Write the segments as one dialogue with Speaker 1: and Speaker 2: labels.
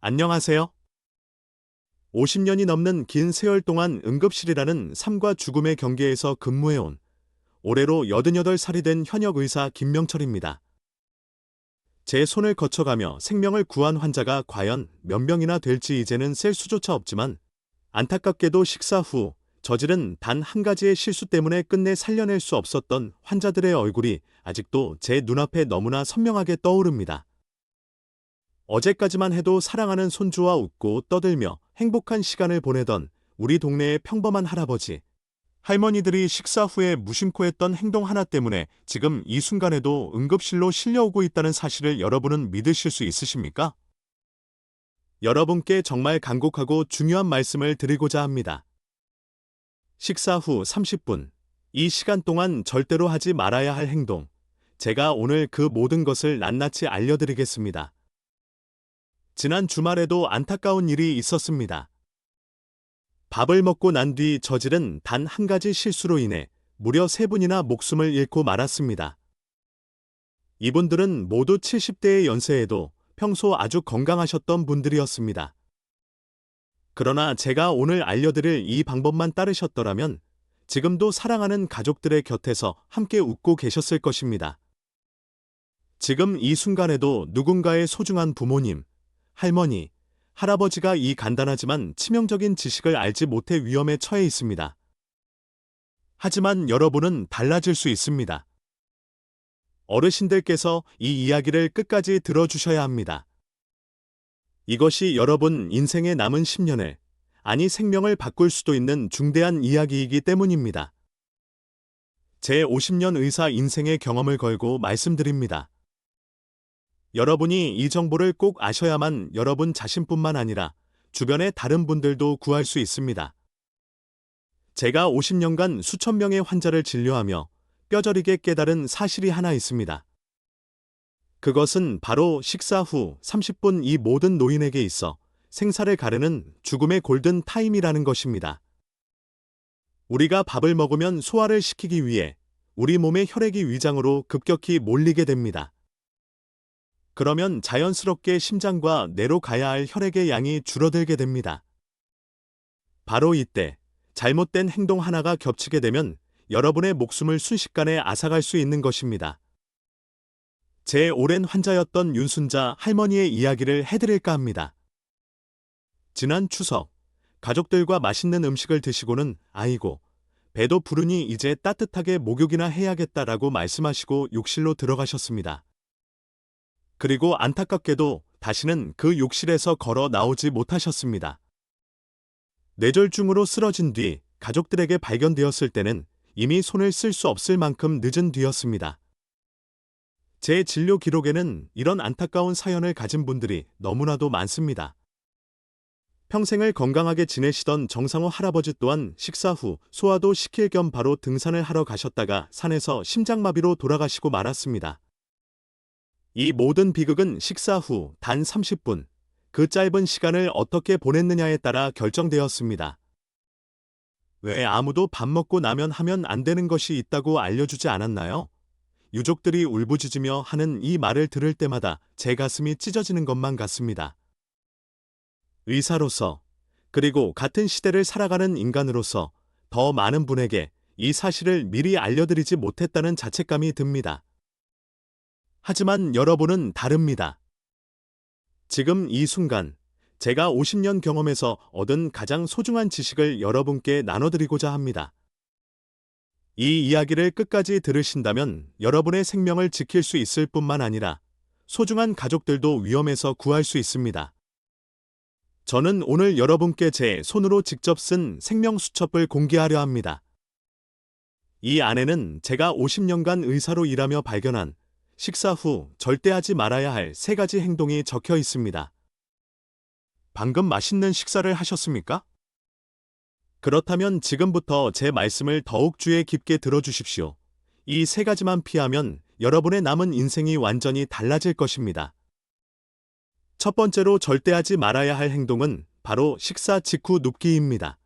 Speaker 1: 안녕하세요. 50년이 넘는 긴 세월 동안 응급실이라는 삶과 죽음의 경계에서 근무해온 올해로 88살이 된 현역 의사 김명철입니다. 제 손을 거쳐가며 생명을 구한 환자가 과연 몇 명이나 될지 이제는 셀 수조차 없지만 안타깝게도 식사 후 저지른 단 한 가지의 실수 때문에 끝내 살려낼 수 없었던 환자들의 얼굴이 아직도 제 눈앞에 너무나 선명하게 떠오릅니다. 어제까지만 해도 사랑하는 손주와 웃고 떠들며 행복한 시간을 보내던 우리 동네의 평범한 할아버지, 할머니들이 식사 후에 무심코 했던 행동 하나 때문에 지금 이 순간에도 응급실로 실려오고 있다는 사실을 여러분은 믿으실 수 있으십니까? 여러분께 정말 간곡하고 중요한 말씀을 드리고자 합니다. 식사 후 30분, 이 시간 동안 절대로 하지 말아야 할 행동, 제가 오늘 그 모든 것을 낱낱이 알려드리겠습니다. 지난 주말에도 안타까운 일이 있었습니다. 밥을 먹고 난 뒤 저지른 단 한 가지 실수로 인해 무려 3분이나 목숨을 잃고 말았습니다. 이분들은 모두 70대의 연세에도 평소 아주 건강하셨던 분들이었습니다. 그러나 제가 오늘 알려드릴 이 방법만 따르셨더라면 지금도 사랑하는 가족들의 곁에서 함께 웃고 계셨을 것입니다. 지금 이 순간에도 누군가의 소중한 부모님, 할머니, 할아버지가 이 간단하지만 치명적인 지식을 알지 못해 위험에 처해 있습니다. 하지만 여러분은 달라질 수 있습니다. 어르신들께서 이 이야기를 끝까지 들어주셔야 합니다. 이것이 여러분 인생의 남은 10년을, 아니 생명을 바꿀 수도 있는 중대한 이야기이기 때문입니다. 제 50년 의사 인생의 경험을 걸고 말씀드립니다. 여러분이 이 정보를 꼭 아셔야만 여러분 자신뿐만 아니라 주변의 다른 분들도 구할 수 있습니다. 제가 50년간 수천 명의 환자를 진료하며 뼈저리게 깨달은 사실이 하나 있습니다. 그것은 바로 식사 후 30분 이 모든 노인에게 있어 생사를 가르는 죽음의 골든 타임이라는 것입니다. 우리가 밥을 먹으면 소화를 시키기 위해 우리 몸의 혈액이 위장으로 급격히 몰리게 됩니다. 그러면 자연스럽게 심장과 뇌로 가야 할 혈액의 양이 줄어들게 됩니다. 바로 이때 잘못된 행동 하나가 겹치게 되면 여러분의 목숨을 순식간에 앗아갈 수 있는 것입니다. 제 오랜 환자였던 윤순자 할머니의 이야기를 해드릴까 합니다. 지난 추석, 가족들과 맛있는 음식을 드시고는 아이고, 배도 부르니 이제 따뜻하게 목욕이나 해야겠다라고 말씀하시고 욕실로 들어가셨습니다. 그리고 안타깝게도 다시는 그 욕실에서 걸어 나오지 못하셨습니다. 뇌졸중으로 쓰러진 뒤 가족들에게 발견되었을 때는 이미 손을 쓸 수 없을 만큼 늦은 뒤였습니다. 제 진료 기록에는 이런 안타까운 사연을 가진 분들이 너무나도 많습니다. 평생을 건강하게 지내시던 정상호 할아버지 또한 식사 후 소화도 시킬 겸 바로 등산을 하러 가셨다가 산에서 심장마비로 돌아가시고 말았습니다. 이 모든 비극은 식사 후 단 30분, 그 짧은 시간을 어떻게 보냈느냐에 따라 결정되었습니다. 왜 아무도 밥 먹고 나면 하면 안 되는 것이 있다고 알려주지 않았나요? 유족들이 울부짖으며 하는 이 말을 들을 때마다 제 가슴이 찢어지는 것만 같습니다. 의사로서, 그리고 같은 시대를 살아가는 인간으로서 더 많은 분에게 이 사실을 미리 알려드리지 못했다는 자책감이 듭니다. 하지만 여러분은 다릅니다. 지금 이 순간, 제가 50년 경험에서 얻은 가장 소중한 지식을 여러분께 나눠드리고자 합니다. 이 이야기를 끝까지 들으신다면 여러분의 생명을 지킬 수 있을 뿐만 아니라 소중한 가족들도 위험에서 구할 수 있습니다. 저는 오늘 여러분께 제 손으로 직접 쓴 생명수첩을 공개하려 합니다. 이 안에는 제가 50년간 의사로 일하며 발견한 식사 후 절대 하지 말아야 할 3가지 행동이 적혀 있습니다. 방금 맛있는 식사를 하셨습니까? 그렇다면 지금부터 제 말씀을 더욱 주의 깊게 들어주십시오. 이 3가지만 피하면 여러분의 남은 인생이 완전히 달라질 것입니다. 첫 번째로 절대 하지 말아야 할 행동은 바로 식사 직후 눕기입니다.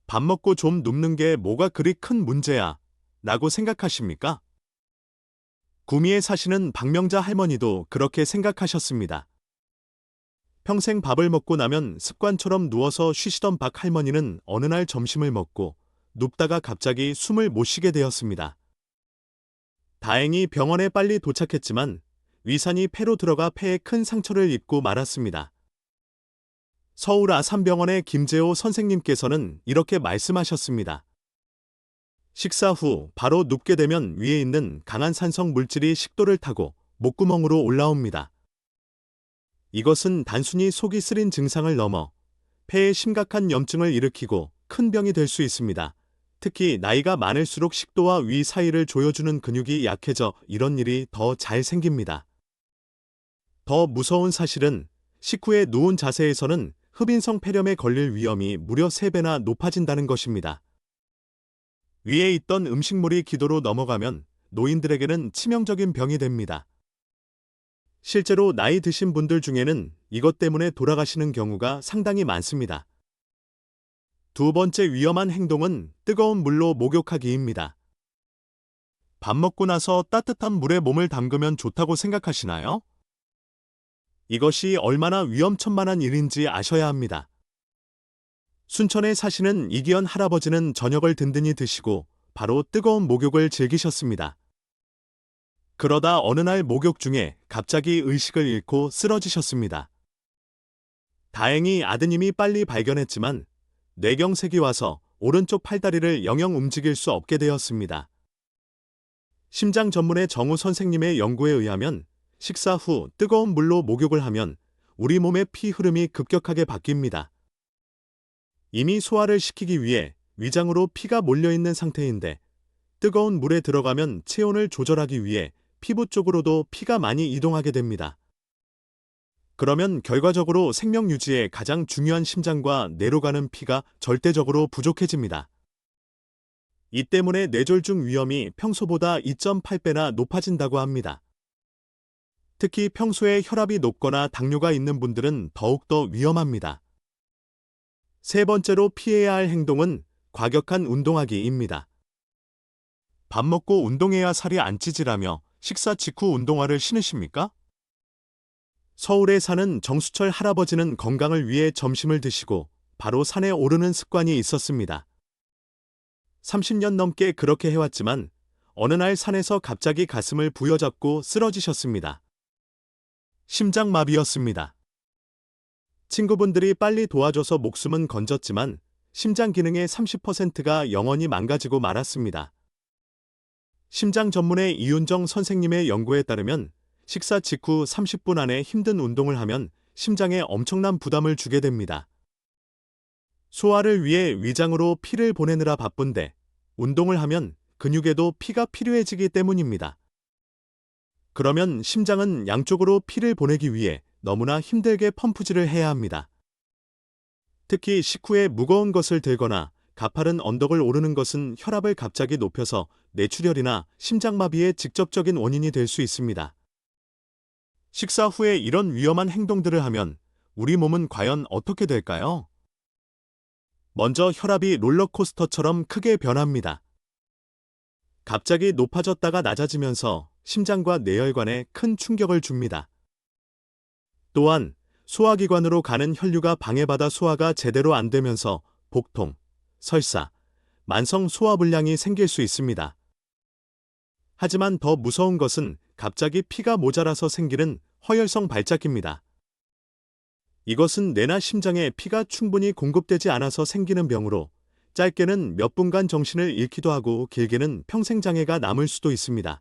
Speaker 1: 밥 먹고 좀 눕는 게 뭐가 그리 큰 문제야 라고 생각하십니까? 구미에 사시는 박명자 할머니도 그렇게 생각하셨습니다. 평생 밥을 먹고 나면 습관처럼 누워서 쉬시던 박 할머니는 어느 날 점심을 먹고 눕다가 갑자기 숨을 못 쉬게 되었습니다. 다행히 병원에 빨리 도착했지만 위산이 폐로 들어가 폐에 큰 상처를 입고 말았습니다. 서울 아산병원의 김재호 선생님께서는 이렇게 말씀하셨습니다. 식사 후 바로 눕게 되면 위에 있는 강한 산성 물질이 식도를 타고 목구멍으로 올라옵니다. 이것은 단순히 속이 쓰린 증상을 넘어 폐에 심각한 염증을 일으키고 큰 병이 될 수 있습니다. 특히 나이가 많을수록 식도와 위 사이를 조여주는 근육이 약해져 이런 일이 더 잘 생깁니다. 더 무서운 사실은 식후에 누운 자세에서는 흡인성 폐렴에 걸릴 위험이 무려 3배나 높아진다는 것입니다. 위에 있던 음식물이 기도로 넘어가면 노인들에게는 치명적인 병이 됩니다. 실제로 나이 드신 분들 중에는 이것 때문에 돌아가시는 경우가 상당히 많습니다. 두 번째 위험한 행동은 뜨거운 물로 목욕하기입니다. 밥 먹고 나서 따뜻한 물에 몸을 담그면 좋다고 생각하시나요? 이것이 얼마나 위험천만한 일인지 아셔야 합니다. 순천에 사시는 이기현 할아버지는 저녁을 든든히 드시고 바로 뜨거운 목욕을 즐기셨습니다. 그러다 어느 날 목욕 중에 갑자기 의식을 잃고 쓰러지셨습니다. 다행히 아드님이 빨리 발견했지만 뇌경색이 와서 오른쪽 팔다리를 영영 움직일 수 없게 되었습니다. 심장 전문의 정우 선생님의 연구에 의하면 식사 후 뜨거운 물로 목욕을 하면 우리 몸의 피 흐름이 급격하게 바뀝니다. 이미 소화를 시키기 위해 위장으로 피가 몰려있는 상태인데 뜨거운 물에 들어가면 체온을 조절하기 위해 피부 쪽으로도 피가 많이 이동하게 됩니다. 그러면 결과적으로 생명 유지에 가장 중요한 심장과 뇌로 가는 피가 절대적으로 부족해집니다. 이 때문에 뇌졸중 위험이 평소보다 2.8배나 높아진다고 합니다. 특히 평소에 혈압이 높거나 당뇨가 있는 분들은 더욱더 위험합니다. 세 번째로 피해야 할 행동은 과격한 운동하기입니다. 밥 먹고 운동해야 살이 안 찌지라며 식사 직후 운동화를 신으십니까? 서울에 사는 정수철 할아버지는 건강을 위해 점심을 드시고 바로 산에 오르는 습관이 있었습니다. 30년 넘게 그렇게 해왔지만 어느 날 산에서 갑자기 가슴을 부여잡고 쓰러지셨습니다. 심장마비였습니다. 친구분들이 빨리 도와줘서 목숨은 건졌지만 심장 기능의 30%가 영원히 망가지고 말았습니다. 심장 전문의 이윤정 선생님의 연구에 따르면 식사 직후 30분 안에 힘든 운동을 하면 심장에 엄청난 부담을 주게 됩니다. 소화를 위해 위장으로 피를 보내느라 바쁜데 운동을 하면 근육에도 피가 필요해지기 때문입니다. 그러면 심장은 양쪽으로 피를 보내기 위해 너무나 힘들게 펌프질을 해야 합니다. 특히 식후에 무거운 것을 들거나 가파른 언덕을 오르는 것은 혈압을 갑자기 높여서 뇌출혈이나 심장마비의 직접적인 원인이 될 수 있습니다. 식사 후에 이런 위험한 행동들을 하면 우리 몸은 과연 어떻게 될까요? 먼저 혈압이 롤러코스터처럼 크게 변합니다. 갑자기 높아졌다가 낮아지면서 심장과 뇌혈관에 큰 충격을 줍니다. 또한 소화기관으로 가는 혈류가 방해받아 소화가 제대로 안 되면서 복통, 설사, 만성 소화불량이 생길 수 있습니다. 하지만 더 무서운 것은 갑자기 피가 모자라서 생기는 허혈성 발작입니다. 이것은 뇌나 심장에 피가 충분히 공급되지 않아서 생기는 병으로 짧게는 몇 분간 정신을 잃기도 하고 길게는 평생 장애가 남을 수도 있습니다.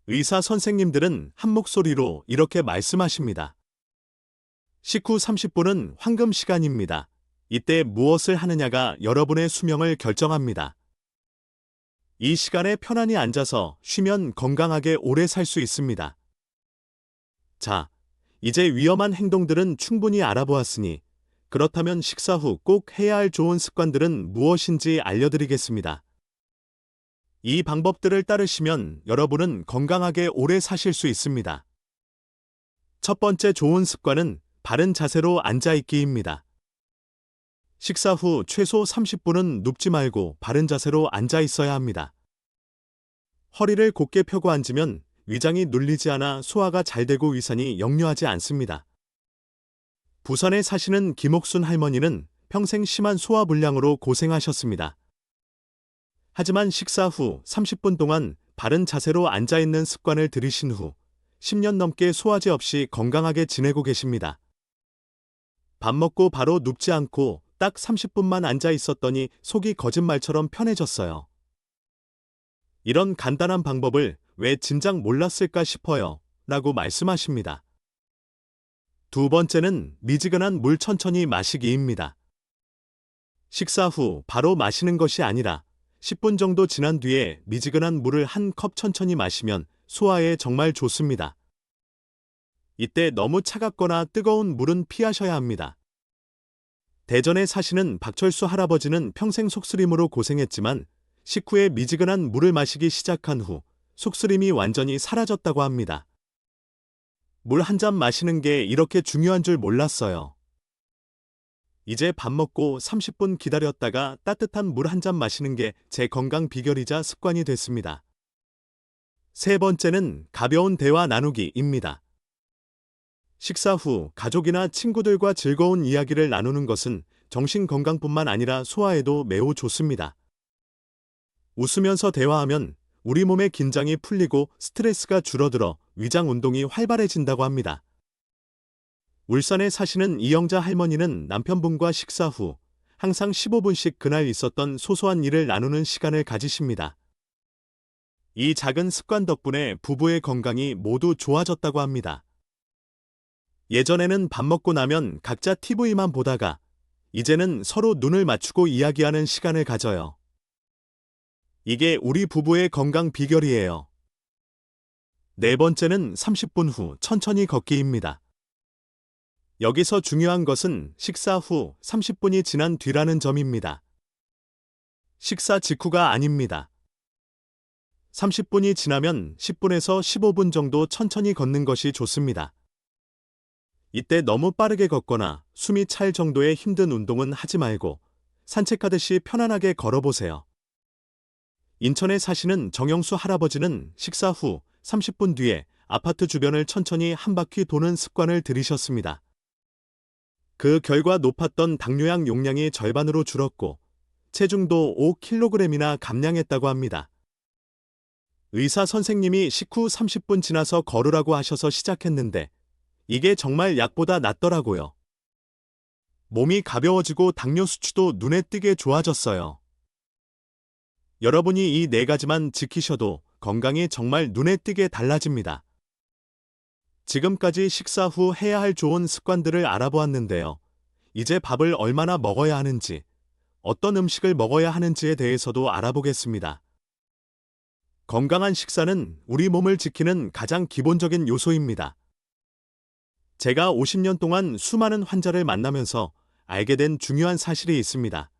Speaker 1: 의사 선생님들은 한 목소리로 이렇게 말씀하십니다. 식후 30분은 황금 시간입니다. 이때 무엇을 하느냐가 여러분의 수명을 결정합니다. 이 시간에 편안히 앉아서 쉬면 건강하게 오래 살 수 있습니다. 자, 이제 위험한 행동들은 충분히 알아보았으니 그렇다면 식사 후 꼭 해야 할 좋은 습관들은 무엇인지 알려드리겠습니다. 이 방법들을 따르시면 여러분은 건강하게 오래 사실 수 있습니다. 첫 번째 좋은 습관은 바른 자세로 앉아있기입니다. 식사 후 최소 30분은 눕지 말고 바른 자세로 앉아 있어야 합니다. 허리를 곧게 펴고 앉으면 위장이 눌리지 않아 소화가 잘 되고 위산이 역류하지 않습니다. 부산에 사시는 김옥순 할머니는 평생 심한 소화불량으로 고생하셨습니다. 하지만 식사 후 30분 동안 바른 자세로 앉아있는 습관을 들이신 후 10년 넘게 소화제 없이 건강하게 지내고 계십니다. 밥 먹고 바로 눕지 않고 딱 30분만 앉아 있었더니 속이 거짓말처럼 편해졌어요. 이런 간단한 방법을 왜 진작 몰랐을까 싶어요. 라고 말씀하십니다. 두 번째는 미지근한 물 천천히 마시기입니다. 식사 후 바로 마시는 것이 아니라 10분 정도 지난 뒤에 미지근한 물을 한 컵 천천히 마시면 소화에 정말 좋습니다. 이때 너무 차갑거나 뜨거운 물은 피하셔야 합니다. 대전에 사시는 박철수 할아버지는 평생 속쓰림으로 고생했지만 식후에 미지근한 물을 마시기 시작한 후 속쓰림이 완전히 사라졌다고 합니다. 물 한 잔 마시는 게 이렇게 중요한 줄 몰랐어요. 이제 밥 먹고 30분 기다렸다가 따뜻한 물 한 잔 마시는 게 제 건강 비결이자 습관이 됐습니다. 세 번째는 가벼운 대화 나누기입니다. 식사 후 가족이나 친구들과 즐거운 이야기를 나누는 것은 정신 건강뿐만 아니라 소화에도 매우 좋습니다. 웃으면서 대화하면 우리 몸의 긴장이 풀리고 스트레스가 줄어들어 위장 운동이 활발해진다고 합니다. 울산에 사시는 이영자 할머니는 남편분과 식사 후 항상 15분씩 그날 있었던 소소한 일을 나누는 시간을 가지십니다. 이 작은 습관 덕분에 부부의 건강이 모두 좋아졌다고 합니다. 예전에는 밥 먹고 나면 각자 TV만 보다가 이제는 서로 눈을 맞추고 이야기하는 시간을 가져요. 이게 우리 부부의 건강 비결이에요. 네 번째는 30분 후 천천히 걷기입니다. 여기서 중요한 것은 식사 후 30분이 지난 뒤라는 점입니다. 식사 직후가 아닙니다. 30분이 지나면 10분에서 15분 정도 천천히 걷는 것이 좋습니다. 이때 너무 빠르게 걷거나 숨이 찰 정도의 힘든 운동은 하지 말고 산책하듯이 편안하게 걸어보세요. 인천에 사시는 정영수 할아버지는 식사 후 30분 뒤에 아파트 주변을 천천히 한 바퀴 도는 습관을 들이셨습니다. 그 결과 높았던 당뇨약 용량이 절반으로 줄었고 체중도 5kg이나 감량했다고 합니다. 의사 선생님이 식후 30분 지나서 걸으라고 하셔서 시작했는데 이게 정말 약보다 낫더라고요. 몸이 가벼워지고 당뇨 수치도 눈에 띄게 좋아졌어요. 여러분이 이 네 가지만 지키셔도 건강이 정말 눈에 띄게 달라집니다. 지금까지 식사 후 해야 할 좋은 습관들을 알아보았는데요. 이제 밥을 얼마나 먹어야 하는지, 어떤 음식을 먹어야 하는지에 대해서도 알아보겠습니다. 건강한 식사는 우리 몸을 지키는 가장 기본적인 요소입니다. 제가 50년 동안 수많은 환자를 만나면서 알게 된 중요한 사실이 있습니다.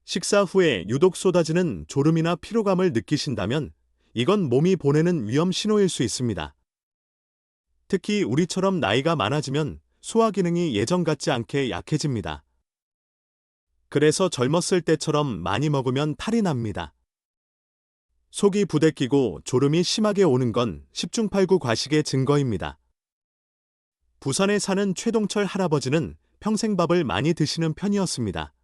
Speaker 1: 식사 후에 유독 쏟아지는 졸음이나 피로감을 느끼신다면 이건 몸이 보내는 위험 신호일 수 있습니다. 특히 우리처럼 나이가 많아지면 소화 기능이 예전 같지 않게 약해집니다. 그래서 젊었을 때처럼 많이 먹으면 탈이 납니다. 속이 부대끼고 졸음이 심하게 오는 건 10중 8구 과식의 증거입니다. 부산에 사는 최동철 할아버지는 평생 밥을 많이 드시는 편이었습니다.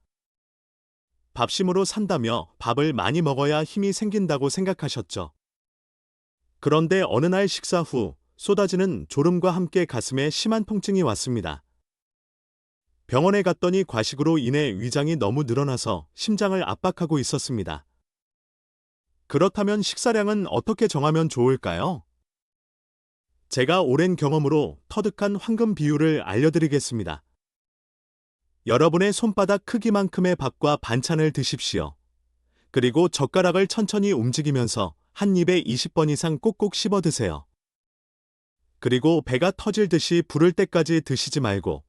Speaker 1: 밥심으로 산다며 밥을 많이 먹어야 힘이 생긴다고 생각하셨죠. 그런데 어느 날 식사 후 쏟아지는 졸음과 함께 가슴에 심한 통증이 왔습니다. 병원에 갔더니 과식으로 인해 위장이 너무 늘어나서 심장을 압박하고 있었습니다. 그렇다면 식사량은 어떻게 정하면 좋을까요? 제가 오랜 경험으로 터득한 황금 비율을 알려드리겠습니다. 여러분의 손바닥 크기만큼의 밥과 반찬을 드십시오. 그리고 젓가락을 천천히 움직이면서 한 입에 20번 이상 꼭꼭 씹어 드세요. 그리고 배가 터질 듯이 부를 때까지 드시지 말고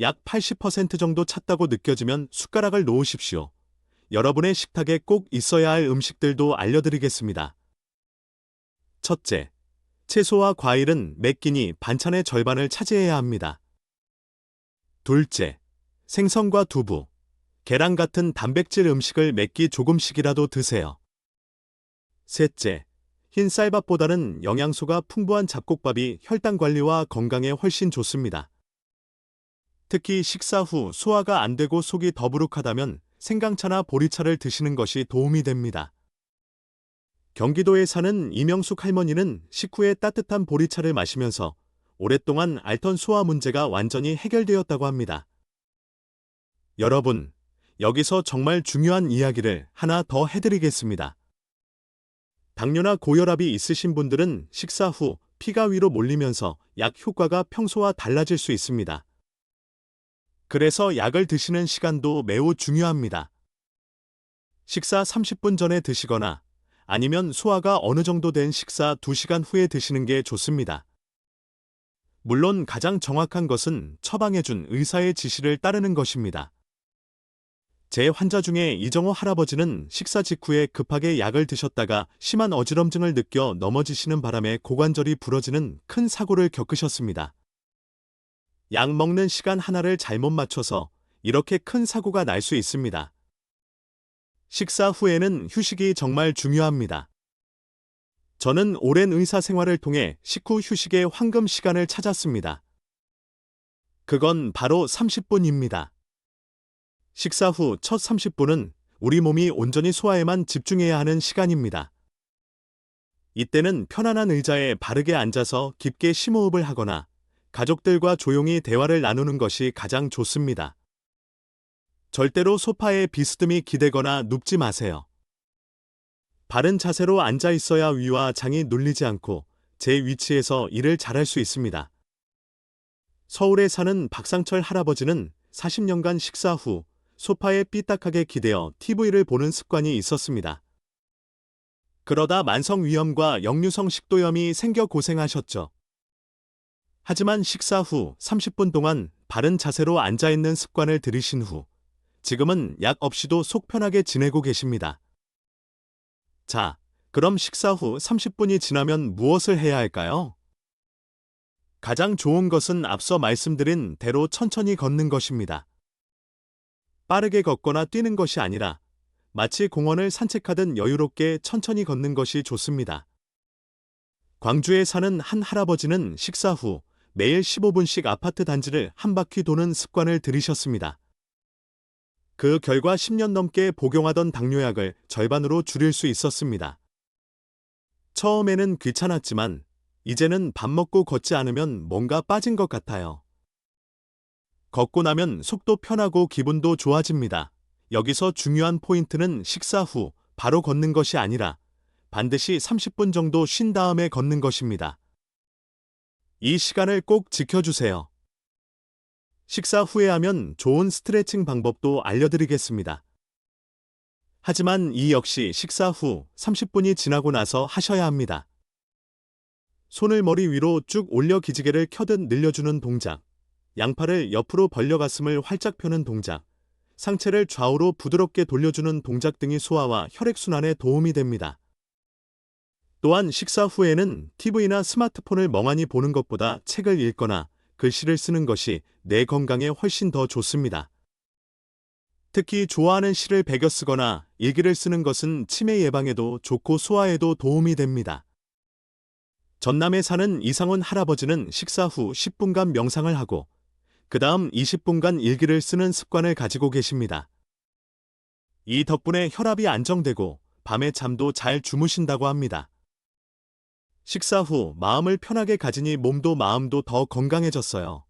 Speaker 1: 약 80% 정도 찼다고 느껴지면 숟가락을 놓으십시오. 여러분의 식탁에 꼭 있어야 할 음식들도 알려드리겠습니다. 첫째, 채소와 과일은 매 끼니 반찬의 절반을 차지해야 합니다. 둘째, 생선과 두부, 계란 같은 단백질 음식을 몇 끼 조금씩이라도 드세요. 셋째, 흰 쌀밥보다는 영양소가 풍부한 잡곡밥이 혈당 관리와 건강에 훨씬 좋습니다. 특히 식사 후 소화가 안 되고 속이 더부룩하다면 생강차나 보리차를 드시는 것이 도움이 됩니다. 경기도에 사는 이명숙 할머니는 식후에 따뜻한 보리차를 마시면서 오랫동안 앓던 소화 문제가 완전히 해결되었다고 합니다. 여러분, 여기서 정말 중요한 이야기를 하나 더 해드리겠습니다. 당뇨나 고혈압이 있으신 분들은 식사 후 피가 위로 몰리면서 약 효과가 평소와 달라질 수 있습니다. 그래서 약을 드시는 시간도 매우 중요합니다. 식사 30분 전에 드시거나 아니면 소화가 어느 정도 된 식사 2시간 후에 드시는 게 좋습니다. 물론 가장 정확한 것은 처방해준 의사의 지시를 따르는 것입니다. 제 환자 중에 이정호 할아버지는 식사 직후에 급하게 약을 드셨다가 심한 어지럼증을 느껴 넘어지시는 바람에 고관절이 부러지는 큰 사고를 겪으셨습니다. 약 먹는 시간 하나를 잘못 맞춰서 이렇게 큰 사고가 날 수 있습니다. 식사 후에는 휴식이 정말 중요합니다. 저는 오랜 의사 생활을 통해 식후 휴식의 황금 시간을 찾았습니다. 그건 바로 30분입니다. 식사 후 첫 30분은 우리 몸이 온전히 소화에만 집중해야 하는 시간입니다. 이때는 편안한 의자에 바르게 앉아서 깊게 심호흡을 하거나 가족들과 조용히 대화를 나누는 것이 가장 좋습니다. 절대로 소파에 비스듬히 기대거나 눕지 마세요. 바른 자세로 앉아 있어야 위와 장이 눌리지 않고 제 위치에서 일을 잘할 수 있습니다. 서울에 사는 박상철 할아버지는 40년간 식사 후 소파에 삐딱하게 기대어 TV를 보는 습관이 있었습니다. 그러다 만성위염과 역류성 식도염이 생겨 고생하셨죠. 하지만 식사 후 30분 동안 바른 자세로 앉아있는 습관을 들이신 후 지금은 약 없이도 속 편하게 지내고 계십니다. 자, 그럼 식사 후 30분이 지나면 무엇을 해야 할까요? 가장 좋은 것은 앞서 말씀드린 대로 천천히 걷는 것입니다. 빠르게 걷거나 뛰는 것이 아니라 마치 공원을 산책하듯 여유롭게 천천히 걷는 것이 좋습니다. 광주에 사는 한 할아버지는 식사 후 매일 15분씩 아파트 단지를 한 바퀴 도는 습관을 들이셨습니다. 그 결과 10년 넘게 복용하던 당뇨약을 절반으로 줄일 수 있었습니다. 처음에는 귀찮았지만 이제는 밥 먹고 걷지 않으면 뭔가 빠진 것 같아요. 걷고 나면 속도 편하고 기분도 좋아집니다. 여기서 중요한 포인트는 식사 후 바로 걷는 것이 아니라 반드시 30분 정도 쉰 다음에 걷는 것입니다. 이 시간을 꼭 지켜주세요. 식사 후에 하면 좋은 스트레칭 방법도 알려드리겠습니다. 하지만 이 역시 식사 후 30분이 지나고 나서 하셔야 합니다. 손을 머리 위로 쭉 올려 기지개를 켜듯 늘려주는 동작, 양팔을 옆으로 벌려 가슴을 활짝 펴는 동작, 상체를 좌우로 부드럽게 돌려주는 동작 등이 소화와 혈액순환에 도움이 됩니다. 또한 식사 후에는 TV나 스마트폰을 멍하니 보는 것보다 책을 읽거나 글씨를 쓰는 것이 내 건강에 훨씬 더 좋습니다. 특히 좋아하는 시를 배겨 쓰거나 일기를 쓰는 것은 치매 예방에도 좋고 소화에도 도움이 됩니다. 전남에 사는 이상훈 할아버지는 식사 후 10분간 명상을 하고 그 다음 20분간 일기를 쓰는 습관을 가지고 계십니다. 이 덕분에 혈압이 안정되고 밤에 잠도 잘 주무신다고 합니다. 식사 후 마음을 편하게 가지니 몸도 마음도 더 건강해졌어요.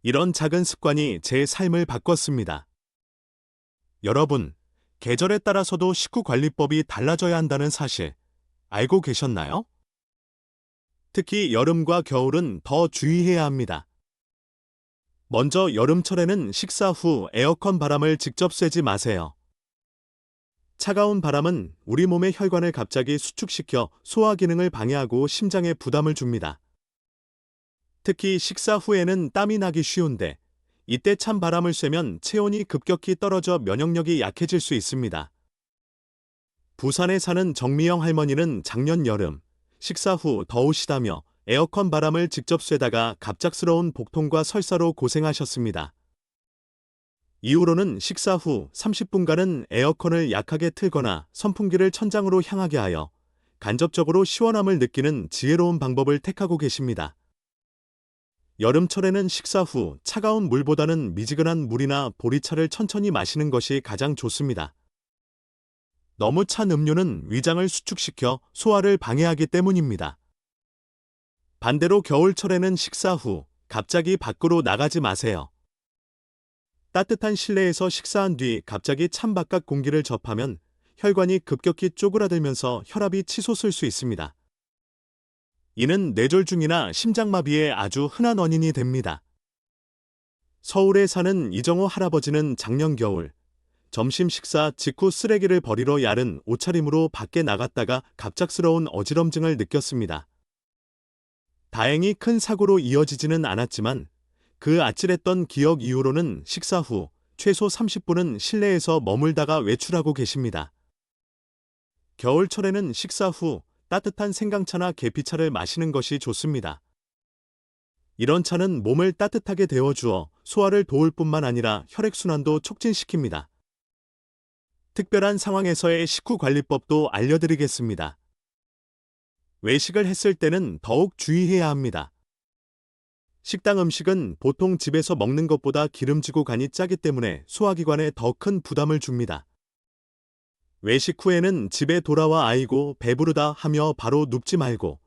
Speaker 1: 이런 작은 습관이 제 삶을 바꿨습니다. 여러분, 계절에 따라서도 식후관리법이 달라져야 한다는 사실 알고 계셨나요? 특히 여름과 겨울은 더 주의해야 합니다. 먼저 여름철에는 식사 후 에어컨 바람을 직접 쐬지 마세요. 차가운 바람은 우리 몸의 혈관을 갑자기 수축시켜 소화 기능을 방해하고 심장에 부담을 줍니다. 특히 식사 후에는 땀이 나기 쉬운데 이때 찬 바람을 쐬면 체온이 급격히 떨어져 면역력이 약해질 수 있습니다. 부산에 사는 정미영 할머니는 작년 여름 식사 후 더우시다며 에어컨 바람을 직접 쐬다가 갑작스러운 복통과 설사로 고생하셨습니다. 이후로는 식사 후 30분간은 에어컨을 약하게 틀거나 선풍기를 천장으로 향하게 하여 간접적으로 시원함을 느끼는 지혜로운 방법을 택하고 계십니다. 여름철에는 식사 후 차가운 물보다는 미지근한 물이나 보리차를 천천히 마시는 것이 가장 좋습니다. 너무 찬 음료는 위장을 수축시켜 소화를 방해하기 때문입니다. 반대로 겨울철에는 식사 후 갑자기 밖으로 나가지 마세요. 따뜻한 실내에서 식사한 뒤 갑자기 찬 바깥 공기를 접하면 혈관이 급격히 쪼그라들면서 혈압이 치솟을 수 있습니다. 이는 뇌졸중이나 심장마비의 아주 흔한 원인이 됩니다. 서울에 사는 이정호 할아버지는 작년 겨울 점심 식사 직후 쓰레기를 버리러 야른 옷차림으로 밖에 나갔다가 갑작스러운 어지럼증을 느꼈습니다. 다행히 큰 사고로 이어지지는 않았지만 그 아찔했던 기억 이후로는 식사 후 최소 30분은 실내에서 머물다가 외출하고 계십니다. 겨울철에는 식사 후 따뜻한 생강차나 계피차를 마시는 것이 좋습니다. 이런 차는 몸을 따뜻하게 데워주어 소화를 도울 뿐만 아니라 혈액순환도 촉진시킵니다. 특별한 상황에서의 식후관리법도 알려드리겠습니다. 외식을 했을 때는 더욱 주의해야 합니다. 식당 음식은 보통 집에서 먹는 것보다 기름지고 간이 짜기 때문에 소화기관에 더 큰 부담을 줍니다. 외식 후에는 집에 돌아와 아이고 배부르다 하며 바로 눕지 말고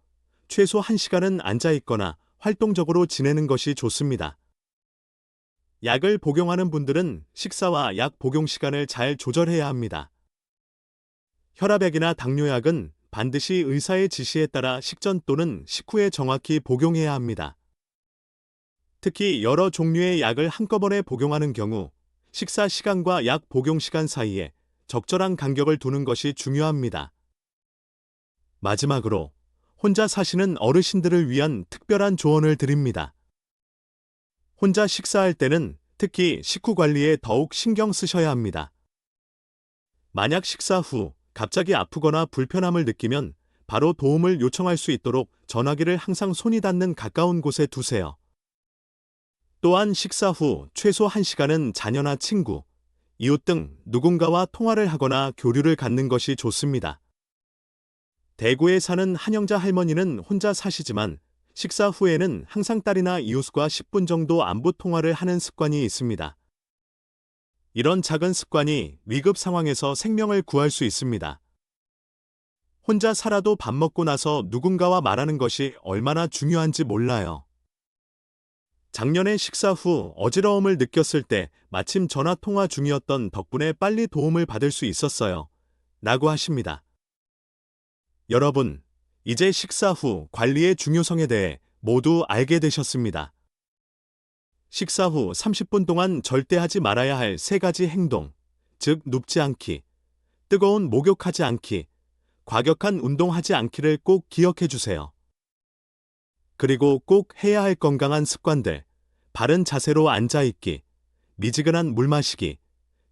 Speaker 1: 최소 1시간은 앉아 있거나 활동적으로 지내는 것이 좋습니다. 약을 복용하는 분들은 식사와 약 복용 시간을 잘 조절해야 합니다. 혈압약이나 당뇨약은 반드시 의사의 지시에 따라 식전 또는 식후에 정확히 복용해야 합니다. 특히 여러 종류의 약을 한꺼번에 복용하는 경우 식사 시간과 약 복용 시간 사이에 적절한 간격을 두는 것이 중요합니다. 마지막으로 혼자 사시는 어르신들을 위한 특별한 조언을 드립니다. 혼자 식사할 때는 특히 식후 관리에 더욱 신경 쓰셔야 합니다. 만약 식사 후 갑자기 아프거나 불편함을 느끼면 바로 도움을 요청할 수 있도록 전화기를 항상 손이 닿는 가까운 곳에 두세요. 또한 식사 후 최소 1시간은 자녀나 친구, 이웃 등 누군가와 통화를 하거나 교류를 갖는 것이 좋습니다. 대구에 사는 한영자 할머니는 혼자 사시지만 식사 후에는 항상 딸이나 이웃과 10분 정도 안부 통화를 하는 습관이 있습니다. 이런 작은 습관이 위급 상황에서 생명을 구할 수 있습니다. 혼자 살아도 밥 먹고 나서 누군가와 말하는 것이 얼마나 중요한지 몰라요. 작년에 식사 후 어지러움을 느꼈을 때 마침 전화 통화 중이었던 덕분에 빨리 도움을 받을 수 있었어요. 라고 하십니다. 여러분, 이제 식사 후 관리의 중요성에 대해 모두 알게 되셨습니다. 식사 후 30분 동안 절대 하지 말아야 할 3가지 행동, 즉 눕지 않기, 뜨거운 목욕하지 않기, 과격한 운동하지 않기를 꼭 기억해 주세요. 그리고 꼭 해야 할 건강한 습관들, 바른 자세로 앉아있기, 미지근한 물 마시기,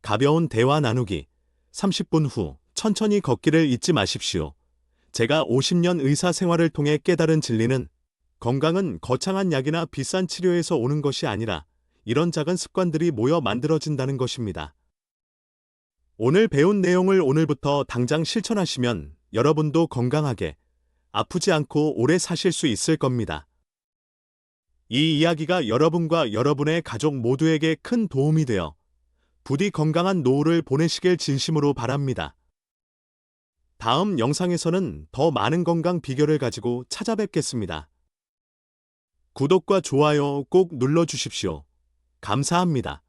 Speaker 1: 가벼운 대화 나누기, 30분 후 천천히 걷기를 잊지 마십시오. 제가 50년 의사 생활을 통해 깨달은 진리는 건강은 거창한 약이나 비싼 치료에서 오는 것이 아니라 이런 작은 습관들이 모여 만들어진다는 것입니다. 오늘 배운 내용을 오늘부터 당장 실천하시면 여러분도 건강하게, 아프지 않고 오래 사실 수 있을 겁니다. 이 이야기가 여러분과 여러분의 가족 모두에게 큰 도움이 되어 부디 건강한 노후를 보내시길 진심으로 바랍니다. 다음 영상에서는 더 많은 건강 비결을 가지고 찾아뵙겠습니다. 구독과 좋아요 꼭 눌러주십시오. 감사합니다.